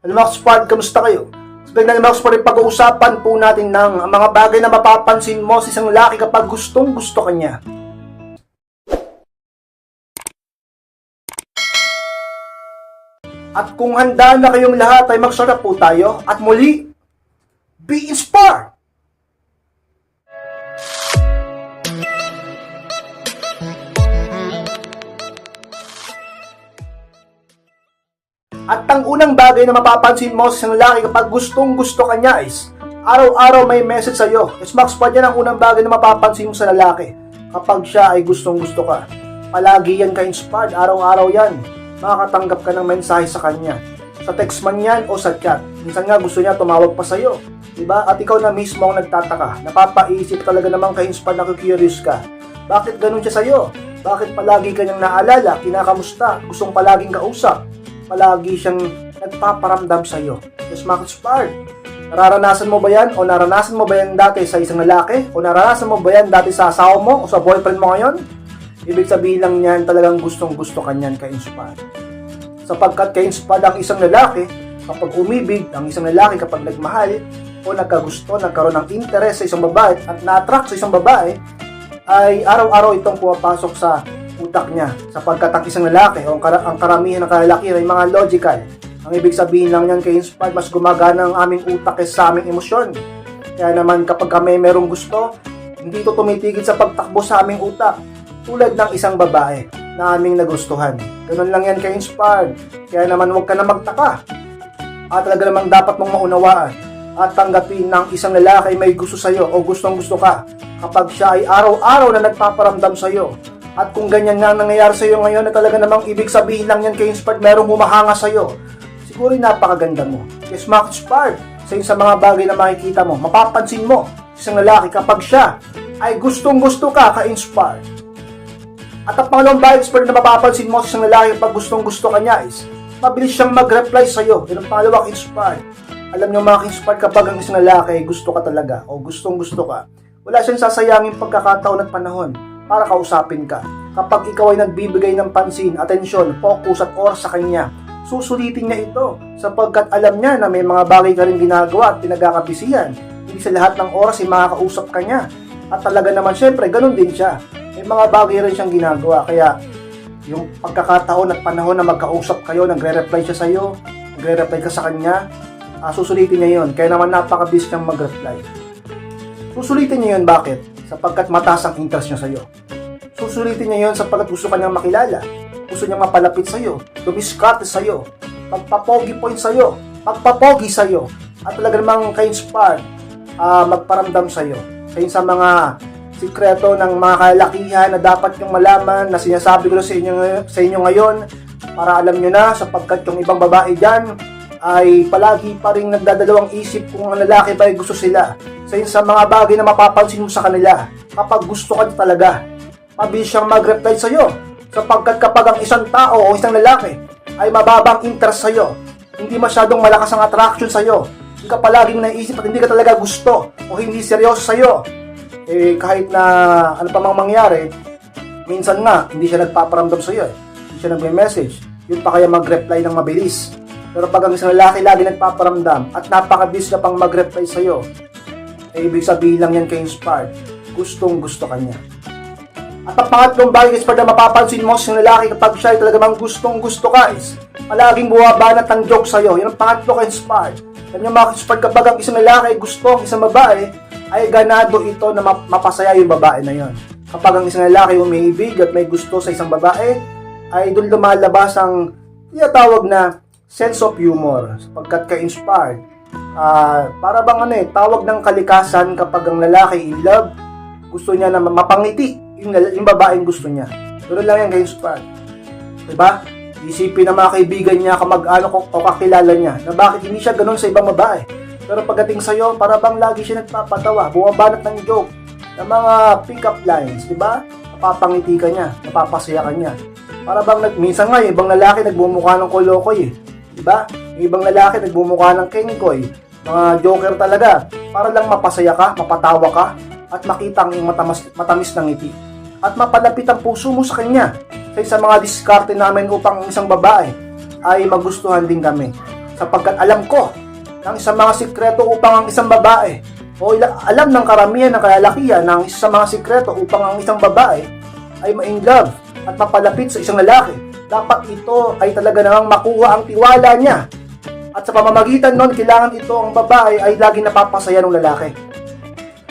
Ano mga squad, kamusta kayo? Sabihin na mga squad, pag-uusapan po natin ng mga bagay na mapapansin mo sa isang lalaki kapag gustong gusto ka niya. At kung handa na kayong lahat ay magsarap po tayo at muli, be inspired! At ang unang bagay na mapapansin mo sa isang lalaki kapag gustong gusto ka niya is araw-araw may message sa'yo. Max pa yan ang unang bagay na mapapansin mo sa lalaki kapag siya ay gustong gusto ka. Palagi yan ka-inspired, araw-araw yan. Makakatanggap ka ng mensahe sa kanya. Sa text man yan o sa chat. Minsan nga gusto niya tumawag pa sa'yo. Diba? At ikaw na mismo ang nagtataka. Napapaisip talaga namang ka-inspired, na-curious ka. Bakit ganun siya sa'yo? Bakit palagi kanyang naalala, kinakamusta, gustong palaging kausap? Palagi siyang nagpaparamdam sa iyo. Yes, Max Spark. Nararanasan mo ba yan? O naranasan mo ba yan dati sa isang lalaki? O naranasan mo ba yan dati sa asawa mo? O sa boyfriend mo ngayon? Ibig sabihin lang yan, talagang gustong-gusto ka niyan ka-inspired. Sapagkat ka-inspired ang isang lalaki kapag umibig, ang isang lalaki kapag nagmahal o nagkagusto, nagkaroon ng interest sa isang babae at na-attract sa isang babae, ay araw-araw itong pumapasok sa utak niya, sapagkat ang isang lalaki o ang karamihan ng kalalakihan ay mga logical. Ang ibig sabihin lang niyan kay inspired, mas gumagana ang aming utak kaysa sa aming emosyon. Kaya naman kapag kami merong gusto, hindi ito tumitigil sa pagtakbo sa aming utak, tulad ng isang babae na aming nagustuhan. Ganun lang yan kay inspired. Kaya naman huwag ka na magtaka. At talaga namang dapat mong maunawaan at tanggapin ng isang lalaki may gusto sa'yo o gustong gusto ka kapag siya ay araw-araw na nagpaparamdam sa'yo. At kung ganyan nga nangyayari sa'yo ngayon na talaga namang ibig sabihin lang yan kay inspired, merong humahanga sa'yo, siguro napakaganda mo. Yes, Max Spark, sa mga bagay na makikita mo, mapapansin mo isang lalaki kapag siya ay gustong-gusto ka ka-inspired. At ang pangalawang bagay na mapapansin mo sa isang lalaki kapag gustong-gusto ka niya is mabilis siyang mag-reply sa'yo. Yan ang pangalawang inspired. Alam niyo mga inspired, kapag ang isang lalaki gusto ka talaga o gustong-gusto ka, wala siyang sasayangin pagkakataon at panahon para kausapin ka. Kapag ikaw ay nagbibigay ng pansin, atensyon, focus at oras sa kanya, susulitin niya ito sapagkat alam niya na may mga bagay ka rin ginagawa at pinagkakabisihan. Hindi sa lahat ng oras ay makakausap ka niya. At talaga naman syempre, ganun din siya. May mga bagay rin siyang ginagawa. Kaya yung pagkakataon at panahon na magkausap kayo, nagre-reply siya sa iyo, nagre-reply ka sa kanya, susulitin niya yon. Kaya naman napakabilis niyang mag-reply. Susulitin niya yon, bakit? Sapagkat mataas ang interest niya sa iyo. Susulitin niya yon sapagkat gusto kanyang makilala. Gusto niyang mapalapit sa iyo, dumiskarte sa iyo, pagpapogi point sa iyo, pagpapogi sa iyo, at talaga namang ka-inspired magparamdam sa iyo. Kaya sa mga sikreto ng mga kalalakihan na dapat niyong malaman na sinasabi ko sa inyo ngayon para alam niyo na, sapagkat yung ibang babae dyan ay palagi pa rin nagdadalawang isip kung ang lalaki ba ay gusto sila. Sa mga bagay na mapapansin mo sa kanila kapag gusto ka talaga, mabilis siyang mag-reply sa iyo, sapagkat kapag ang isang tao o isang lalaki ay mababang interest sa iyo, hindi masyadong malakas ang attraction sa iyo, hindi ka palaging naisip at hindi ka talaga gusto o hindi seryoso sa iyo, kahit na ano pa mang mangyari, minsan nga hindi siya nagpaparamdam sa iyo, hindi siya nagme-message, yun pa kaya mag-reply ng mabilis. Pero pag ang isang lalaki lagi nagpaparamdam at napakabilis na pang mag-reply sa iyo, ibig sabihin lang yan ka-inspired, gustong gusto ka niya. At ang pangatlong bagay is na mapapansin mo sa lalaki kapag siya ay talagang gustong gusto ka is palaging buwabanat ang joke sa'yo. Yan ang pangatlo ka-inspired. Yan yung mga-inspired kapag ang isang lalaki ay gusto ang isang babae, ay ganado ito na mapasaya yung babae na yon. Kapag ang isang lalaki umiibig at may gusto sa isang babae, ay doon lumalabas ang tinatawag na sense of humor sapagkat ka-inspired. Para bang tawag ng kalikasan kapag ang lalaki in love, gusto niya na mapangiti yung babaeng gusto niya. Doon lang yan ka-inspired. Diba? Isipin ng mga kaibigan niya, kamag-anak o kakilala niya na bakit hindi siya ganun sa ibang babae. Pero pagdating sa'yo, para bang lagi siya nagpapatawa, bumabanat ng joke, ng mga pick-up lines, diba? Napapangiti ka niya, napapasaya ka niya. Para bang minsan nga, yung ibang lalaki nagbumukha ng kolokoy, diba? Yung ibang lalaki nagbumukha ng kengkoy, mga joker talaga, para lang mapasaya ka, mapatawa ka, at makita ang iyong matamis na ngiti. At mapalapit ang puso mo sa kanya. Kaya sa mga diskarte namin upang isang babae ay magustuhan din kami. sapagkat alam ko ng isang mga sikreto upang ang isang babae alam ng karamihan ng kalalakihan ng isa sa mga sikreto upang ang isang babae ay ma-in love at mapalapit sa isang lalaki. Dapat ito ay talaga namang makuha ang tiwala niya. At sa pamamagitan nun, kailangan ito ang babae ay laging napapasaya ng lalaki.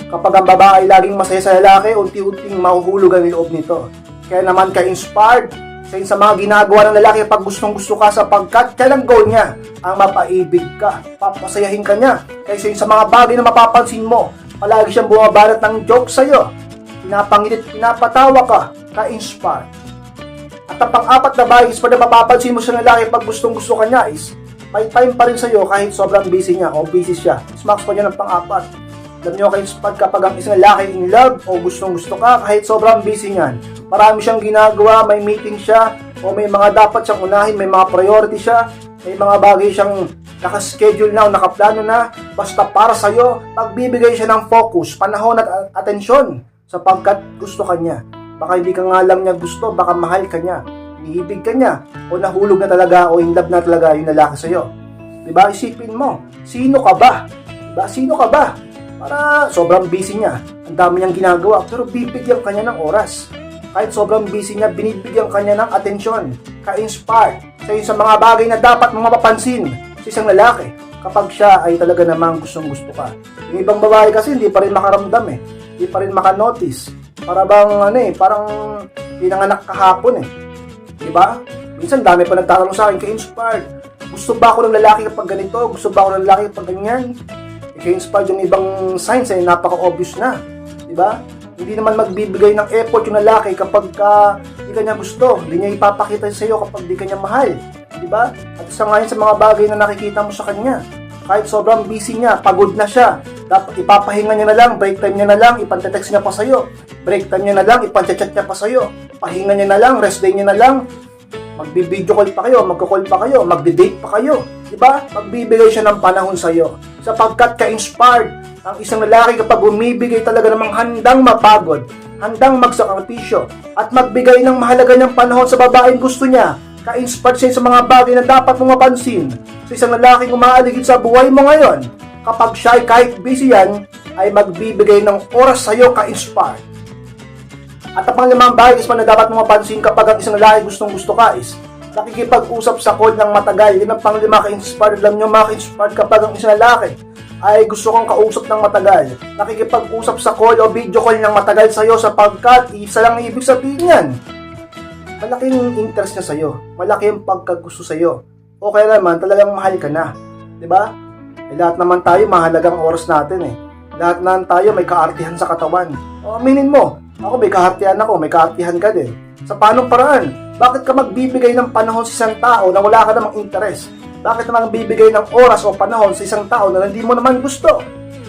Kapag ang babae ay laging masaya sa lalaki, unti-unting mahuhulog ang loob nito. Kaya naman ka-inspired sa mga ginagawa ng lalaki pag gustong-gusto ka sapagkat yan ang goal niya, ang mapaibig ka, papasayahin ka niya. Kaya sa mga bagay na mapapansin mo, palagi siyang bumabalat ng joke sa'yo, pinapangilit, pinapatawa ka, ka-inspired. At ang pang-apat na bagay is pag mapapansin mo sa lalaki pag gustong-gusto ka niya is may time pa rin sa'yo kahit sobrang busy niya o busy siya. Smax pa niya ng pang-apat. Alam nyo ka-inspired kapag ang isang lalaki in love o gustong-gusto ka kahit sobrang busy niyan. Marami siyang ginagawa, may meeting siya, o may mga dapat siyang unahin, may mga priority siya, may mga bagay siyang nakaschedule na o nakaplano na, basta para sa'yo, pagbibigay siya ng focus, panahon at atensyon sapagkat gusto ka niya. Baka hindi ka nga lang niya gusto, baka mahal ka niya, iniibig ka niya, o nahulog na talaga o in love na talaga yung lalaki sa'yo. Diba? Isipin mo, sino ka ba? Diba? Sino ka ba? Para sobrang busy niya, ang dami niyang ginagawa, pero bibigyan ka niya ng oras. Kahit sobrang busy niya, binibigyan ka niya ng atensyon, ka-inspire sa mga bagay na dapat mong mapapansin sa isang lalaki kapag siya ay talaga namang gustong-gusto ka. Yung ibang babae kasi hindi pa rin makaramdam hindi pa rin makanotice. Para bang parang pinanganak kahapon Diba? Minsan dami pa nagtatanong sa akin, ka-inspired. Gusto ba ako ng lalaki kapag ganito? Gusto ba ako ng lalaki kapag ganyan? Ka-inspired yung ibang signs napaka-obvious na. Diba? Hindi naman magbibigay ng effort yung lalaki kapag hindi ka niya gusto. Hindi niya ipapakita sa iyo kapag di ka niya mahal. Diba? At isa ngayon sa mga bagay na nakikita mo sa kanya. Kahit sobrang busy niya, pagod na siya, dapat ipapahinga niya na lang, break time niya na lang, ipantetext niya pa sa iyo. Break time niya na lang, ipanchat niya pa sa iyo. Pahinga niya na lang, rest day niya na lang. Magbi-video call pa kayo, magko-call pa kayo, magdi-date pa kayo. Diba? Magbibigay siya ng panahon sa iyo. Sapagkat ka-inspired ang isang lalaki kapag umibigay talaga namang handang mapagod, handang magsakripisyo, at magbigay ng mahalaga niyang panahon sa babaeng gusto niya. Ka-inspired siya sa mga bagay na dapat mong mapansin sa isang lalaking umaaligid sa buhay mo ngayon. Kapag siya ay kahit busy yan, ay magbibigay ng oras sa iyo, ka-inspired. At ang panglimang bagay is na dapat mong mapansin kapag ang isang lalaki gustong-gusto ka is nakikipag-usap sa call ng matagal. Yan ang panglima, ka-inspired. Alam nyo mga ka-inspired kapag ang isang lalaki ay gusto kong kausap ng matagal, nakikipag-usap sa call o video call ng matagal sa'yo sapagkat isa lang ang ibig sabihin yan. Malaking interest niya sa'yo, malaki ang pagkagusto sa'yo, o kaya naman talagang mahal ka na. Diba? Lahat naman tayo mahalagang oras natin Lahat naman tayo may kaartihan sa katawan. O aminin mo, ako may kaartihan ako, may kaartihan ka din. Sa paanong paraan? Bakit ka magbibigay ng panahon sa isang tao na wala ka namang interest? Bakit naman bibigay ng oras o panahon sa isang tao na hindi mo naman gusto?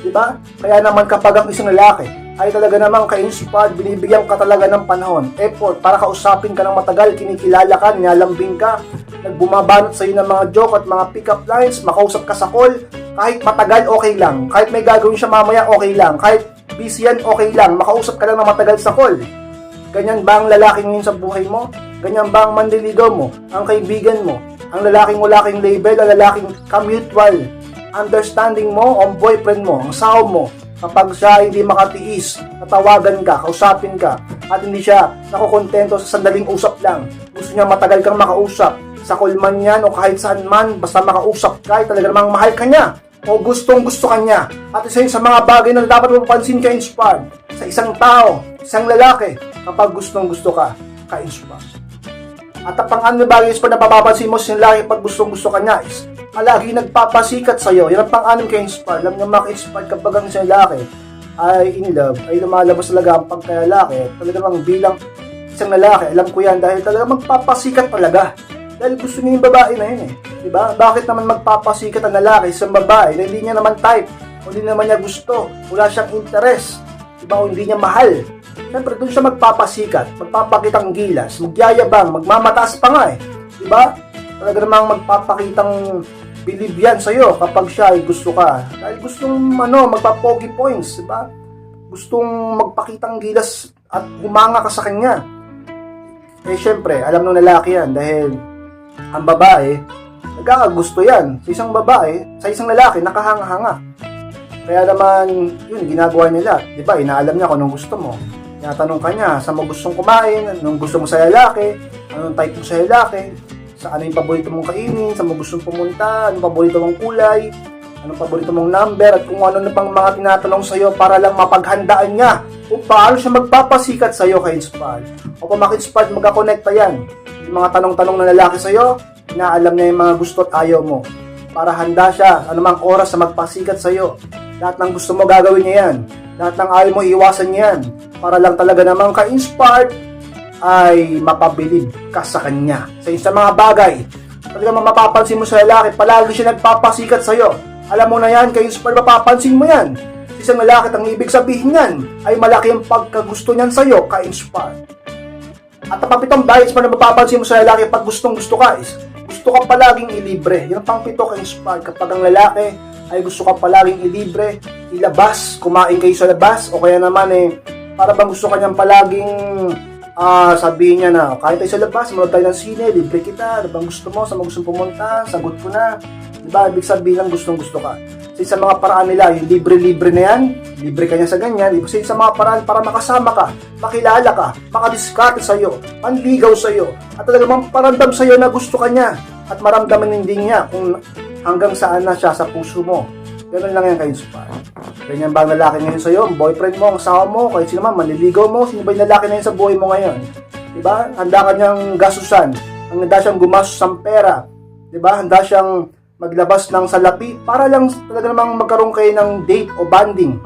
Diba? Kaya naman kapag ang isang lalaki ay talaga namang ka-inspired, binibigyan ka talaga ng panahon, effort, para kausapin ka ng matagal, kinikilala ka, nilalambing ka, nagbumabanat sa iyo ng mga joke at mga pick-up lines, makausap ka sa call, kahit matagal okay lang, kahit may gagawin siya mamaya okay lang, kahit busy yan okay lang, makausap ka lang ng matagal sa call. Ganyan ba ang lalaki ngayon sa buhay mo? Ganyan ba ang manliligaw mo, ang kaibigan mo? Ang lalaking wala kang label, ang lalaking ka-mutual understanding mo, ang boyfriend mo, ang sawa mo, kapag siya hindi makatiis, natawagan ka, kausapin ka, at hindi siya nakukontento sa sandaling usap lang. Gusto niya matagal kang makausap, sa call man yan o kahit saan man, basta makausap ka, talaga namang mahal ka niya, o gustong gusto ka niya. At isa yun sa mga bagay na dapat mo mapansin ka-inspired sa isang tao, isang lalaki, kapag gustong gusto ka, ka-inspired. At ang pang-ano bagay is pag napapapansin mo sa lalaki pag gustong-gusto ka niya is palagi nagpapasikat sa'yo. Yan ang pang-anim ka-inspire. Alam nyo maka-inspire kapag ang isang lalaki ay in love, ay lumalabas talaga ang pagkalalaki. Talaga namang bilang isang lalaki, alam ko yan dahil talaga magpapasikat talaga. Dahil gusto niya yung babae na yun Diba? Bakit naman magpapasikat ang lalaki sa babae na hindi niya naman type, o hindi naman niya gusto, wala siyang interest, diba? O hindi niya mahal. Siyempre, doon siya magpapasikat, magpapakitang gilas, magyayabang, magmamataas pa nga Diba? Talaga namang magpapakitang believe yan sa'yo kapag siya ay gusto ka. Dahil gustong magpapogi points, diba? Gustong magpakitang gilas at humanga ka sa kanya. Siyempre, alam ng lalaki yan dahil ang babae, nagkakagusto yan sa isang babae, sa isang lalaki, nakahanga-hanga. Kaya naman, yun, ginagawa nila. Di ba, inaalam niya kung anong gusto mo. Tinatanong ka niya, saan mo gustong kumain, anong gusto mo sa lalaki, anong type mo sa lalaki, sa ano yung paborito mong kainin, saan mo gustong pumunta, anong paborito mong kulay, anong paborito mong number, at kung ano na pang mga tinatanong sa'yo para lang mapaghandaan niya kung paano siya magpapasikat sa'yo kay Inspired. O kung maka-Inspired, magkakonekta yan. Yung mga tanong-tanong na lalaki sa'yo, inaalam niya yung mga gusto at ayaw mo. Para handa siya, anumang oras na magpasikat sa'yo. Lahat ng gusto mo gagawin niya yan. Lahat ng ayaw mo iwasan niya yan. Para lang talaga namang ka-Inspired ay mapabilib ka sa kanya. Sa mga bagay, talaga mapapansin mo sa lalaki, palagi siya nagpapasikat sa'yo. Alam mo na yan, ka-Inspired, mapapansin mo yan. Isang lalaki, ang ibig sabihin yan ay malaki ang pagkagusto niyan sa'yo, ka-Inspired. At ang pangpitong bagay na mapapansin mo sa lalaki pag gustong-gusto ka is, gusto ka palaging ilibre. Yan ang pangpito, ka-Inspired. Kapag ang lalaki ay gusto ka palaging ilibre, ilabas, kumain kayo sa labas, o kaya naman para bang gusto ka niyang palaging sabihin niya na, kahit tayo sa labas, manood tayo ng sine, libre kita, ano bang gusto mo, saan mo gustong pumunta, sagot ko na. Diba, ibig sabihin lang gustong-gusto ka. Kasi sa mga paraan nila, yung libre-libre na yan, libre ka niya sa ganyan, kasi sa mga paraan para makasama ka, makilala ka, makadiskarte sa'yo, manligaw sa'yo, at talagang maparamdam sa'yo na gusto ka niya, at maramdaman din niya kung hanggang saan na siya sa puso mo. Ganun lang yan kayo, Inspired. Ganyan ba ang lalaki ngayon sa'yo? Ang boyfriend mo, ang asawa mo, kahit sino man, manliligaw mo, sino ba yung lalaki na yun sa buhay mo ngayon? Diba? Handa ka niyang gasusan, handa siyang gumastos ng pera, diba? Handa siyang maglabas ng salapi para lang talaga namang magkaroon kayo ng date o bonding.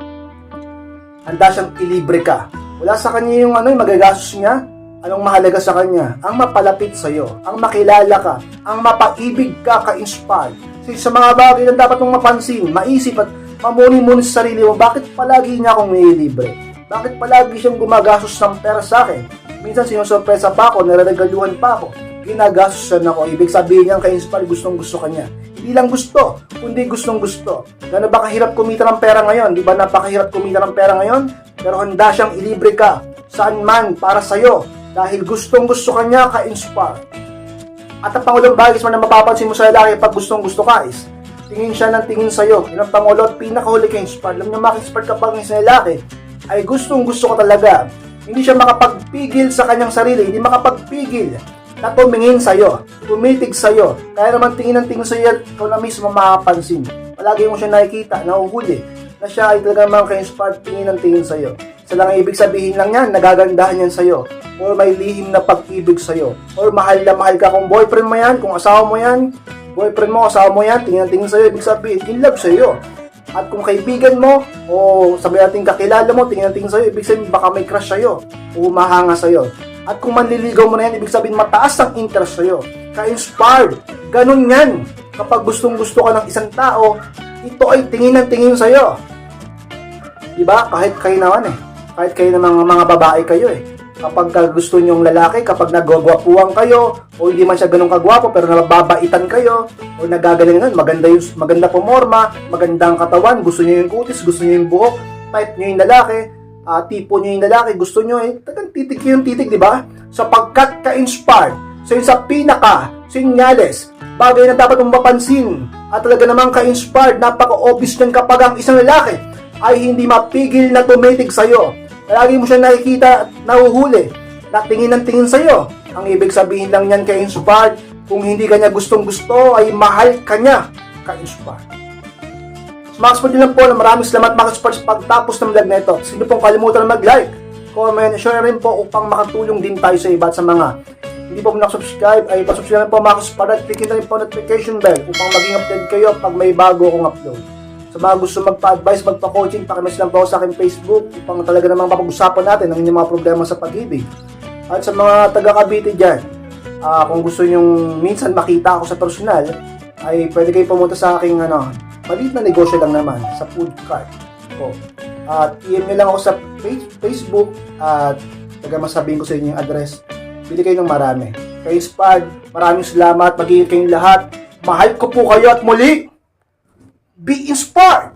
Handa siyang ilibre ka. Wala sa kanya yung yung magagastos niya. Anong mahalaga sa kanya? Ang mapalapit sa iyo, ang makilala ka, ang mapaibig ka, ka-Inspired. Kasi sa mga bagay na dapat mong mapansin, maisip at mamuni-muni sa sarili mo, bakit palagi niya akong nililibre? Bakit palagi siyang gumagastos ng pera sa akin? Minsan sinusurpresa pa ako, nare-regaluhan pa ako, ginagastosan ako. Ibig sabihin niya ka-Inspired, gustong-gusto ka niya. Hindi lang gusto, kundi gustong-gusto. Gano'n ba kahirap kumita ng pera ngayon? Di ba napakahirap kumita ng pera ngayon? Pero handa siyang ilibre ka, saan man, para sa'yo. Dahil gustong-gusto ka niya, ka-Inspired. At ang pangulong bagay na mapapansin mo sa lalaki pag gustong-gusto ka is, tingin siya ng tingin sa'yo. Yun ang pangulo at pinakahuli ka-Inspired. Alam niyo, maka-Inspired kapag ng isang lalaki ay gustong-gusto ka talaga. Hindi siya makapagpigil sa kanyang sarili, hindi makapagpigil na tumingin sa'yo, tumitig sa'yo. Kaya naman tingin ng tingin sa'yo, ikaw na mismo makapansin. Palagi mo siya nakikita, nahuhuli, na siya ay talaga naman ka-Inspired, tingin ng tingin sa'yo. Isa lang ang ibig sabihin lang yan, nagagandahan yan sa'yo. Or may lihim na pag-ibig sa'yo. Or mahal na mahal ka kung boyfriend mo yan, kung asawa mo yan, boyfriend mo, asawa mo yan, tingin ng tingin sa'yo, ibig sabihin, in love sa'yo. At kung kaibigan mo, o sabi natin kakilala mo, tingin ng tingin sa'yo, ibig sabihin baka may crush sa'yo, o humahanga sa'yo. At kung manliligaw mo na yan, ibig sabihin mataas ang interest sa'yo. Ka-Inspired. Ganun yan. Kapag gustong-gusto ka ng isang tao, ito ay tingin ng tingin sa'yo. Diba? Kahit kayo naman Kahit kayo ng mga babae kayo Kapag gusto nyong lalaki, kapag nagwagwapuhan kayo, o hindi man siya ganun kagwapo, pero nababaitan kayo, o nagagalingan, maganda pumorma, magandang katawan, gusto nyo yung kutis, gusto nyo yung buhok, type nyo yung lalaki, tipo nyo yung lalaki, gusto nyo tagang titig yung titig, di ba? Sapagkat ka-Inspired, so yun sa pinaka-sinyales, bagay na dapat mong mapansin, at talaga namang ka-Inspired, napaka-obvious nyan kapag ang isang lalaki ay hindi mapigil na tumitig sa'yo. Lagi mo siya nakikita at nahuhuli, na tingin ng tingin sa'yo. Ang ibig sabihin lang yan ka-Inspired, kung hindi ka niya gustong-gusto, ay mahal ka niya, ka-Inspired. Max po din lang po na maraming salamat mga Inspired sa pagtapos ng vlog na ito. Sige pong kalimutan na mag-like, comment, share rin po upang makatulong din tayo sa iba at sa mga hindi po nakasubscribe, ay pasubscribe po mga Inspired at click na rin po notification bell upang maging updated kayo pag may bago akong upload. Sa mga gusto magpa-advise, magpa-coaching, pakimas lang po sa aking Facebook upang talaga namang mapag-usapan natin ang inyong mga problema sa pag-ibig. At sa mga taga-Cavite dyan, kung gusto nyong minsan makita ako sa personal, ay pwede kayo pumunta sa aking maliit na negosyo lang naman sa food cart ko. At i-email lang ako sa Facebook at masabihin ko sa inyo yung address. Bili kayo ng marami. Kay Inspired, maraming salamat. Mag-iingat kayong lahat. Mahal ko po kayo at muli, be inspired!